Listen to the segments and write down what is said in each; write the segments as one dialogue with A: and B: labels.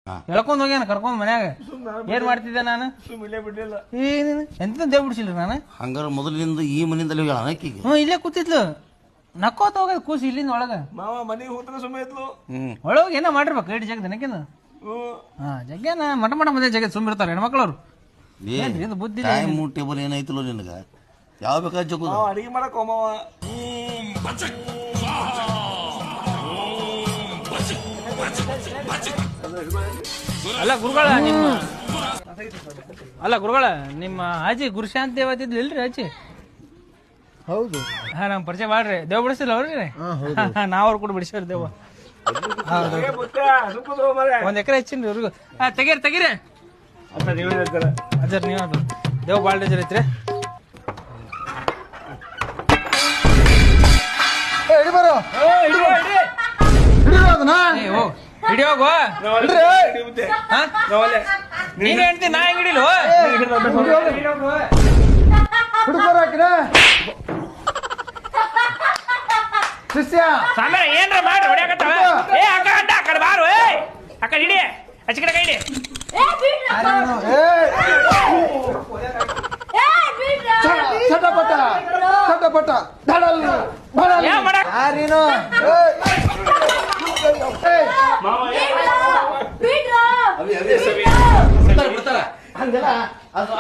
A: ಹೇಳ್ಕೊಂಡ್ ಹೋಗ್ಯಾನ ಕರ್ಕೊಂಡ್ ಮನ್ಯಾಗ ಏನ್ ಮಾಡ್ತಿದ್ದೆ ನಾನು ಏನೇನು ಎಂತ ದೇವ್ ಬಿಡಿಸಿಲ್ಲ ನಾನು
B: ಹಂಗಾರ ಮೊದಲಿನಿಂದ ಈ ಮನೆಯಿಂದಲೇ ಹೋಗ್ಯಾಳ ಆಕಿಗೆ.
A: ಇಲ್ಲೇ ಕೂತಿದ್ಲು ನಕ್ಕೋತ ಹೋಗದ್ ಕೂಸಿ ಇಲ್ಲಿಂದ ಒಳಗ
C: ಮಾವ ಮನೆಗೆ ಹೋದ್ರ ಸುಮ್ಮನೆ ಇದ್ಲು.
A: ಒಳಗ ಏನೋ ಮಾಡಿರ್ಬೇಕು ಹೇಳಿ ಜಗ ದಿನಕ್ಕಿಂದ ಹಾ ಜಗ್ಗೇನ ಮಠ ಮಠ ಮದುವೆ ಜಗ ಸುಮ್ಮಿರ್ತಾರೆ ಹೆಣ್ಮಕ್ಳವ್ರು ಬುದ್ಧಿ
B: ಟೈಮ್ ಟೇಬಲ್ ಏನೈತಿಲ್ಲ ನಿನಗ ಯಾವ ಬೇಕಾದ ಜಗು
C: ಅಡಿಗೆ ಮಾಡಕ್ ಮಾವ
A: ಅಲ್ಲ ಗುರುಗಳ ನಿಮ್ಮ ಆಜಿ ಗುರುಶಾಂತಿ ದೇವತಿದ್ಲು ಇಲ್ರಿ ಆಜಿ
D: ಹೌದು
A: ಹಾ ನಮ್ ಪರಿಚಯ ಮಾಡ್ರಿ ದೇವ್ ಬಿಡಿಸಿಲ್ಲ ಅವ್ರಿ ನಾವ್ರು ಕೂಡ ಬಿಡಿಸವ್ರಿ ದೇವ ಒಂದ್ ಎಕರೆ ಹೆಚ್ಚಿನ್ರಿ ಅವ್ರಿಗೂ ತೆಗೀರಿ ಅಜರ್ ನೀವ್ ದೇವ್ ಬಾಳ್ ಡೇಜರ್ ಐತ್ರಿ ಹಿಡಿಯೋಗು ನೀನ್ ಹೇಳ್ತೀನಿ ನಾ ಹೆಂಗ್ ಹಿಡಿಲು ಸಾಂಬಾರ ಏನ್ರ ಮಾಡ್ರಿ ಹೊಡ್ಯಾಕತ್ತಾವ ಏ ಆ ಕಡೆ ಬಾರು ಆ ಕಡೆ ಹಿಡಿ ಆಚೆ ಕಡೆ ಹಿಡಿ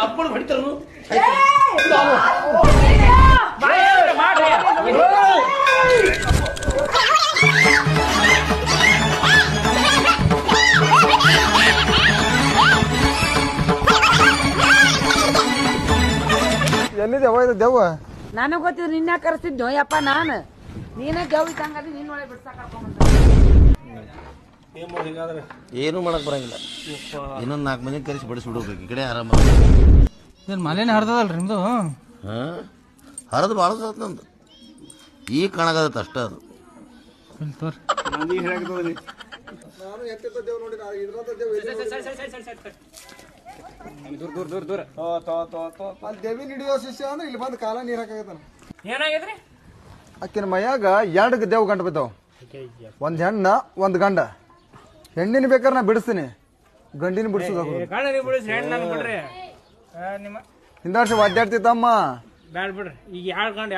B: ಅಪ್ಪಳು ಹೊಡಿತಾರ
D: ಎಲ್ಲಿದೆವ ಇದು ದೆವ್ವ
E: ನನಗ್ ಗೊತ್ತಿದ್ರು ನಿನ್ನ ಕರೆಸಿದ್ದು ಯಪ್ಪ ನಾನು ನೀನೇ ದೆವ್ ಇದ್ದಂಗ ನೀನ್ ಒಳಗೆ ಬಿಡ್ಸಾಕ
B: ಏನು ಮಾಡಕ್ ಬರಂಗಿಲ್ಲ ಇನ್ನೊಂದ್ 4 ಮಂದಿ ಕರೆಸಿ ಬಡಿಸ್ಬಿಡ್ಬೇಕು ಈ ಕಡೆ ಆರಾಮ
A: ಏನ್ ಮಲೇನೆ ಹರಿದದಲ್ರಿ ನಿಮ್ದು
B: ಹರಿದು ಭಾಳ ನಂದು ಈಗ ಕಾಣಾಗತ್ತ ಅಷ್ಟ ಅದು
A: ತೋರಿ
D: ದೇವಿನ ಹಿಡಿಯೋ ಶಿಷ್ಯ ಅಂದ್ರೆ ಇಲ್ಲಿ ಬಂದು ಕಾಲ ನೀರ್ ಹಾಕಾಗತ್ತಾನ
A: ಏನಾಗಿದ್ರಿ
D: ಆಕಿನ ಮೈಯಾಗ 2 ದೇವ್ ಗಂಟು ಬಿದ್ದಾವ ಒಂದ್ ಹೆಣ್ಣ ಒಂದ್ ಗಂಡ ಹೆಣ್ಣಿನ ಬೇಕಾದ್ರೆ ನಾ ಬಿಡಿಸ್ತೀನಿ ಗಂಡಿನ ಬಿಡಿಸೋದು
A: ಬಿಡ್ರಿ ನಿಮ್ಮ
D: ಹಿಂದಾರ್ಷ ಒದ್ದಾಡ್ತಿತ್ತಮ್ಮ
A: ಬ್ಯಾಡ ಬಿಡ್ರಿ ಈಗ 2 ಗಂಟೆ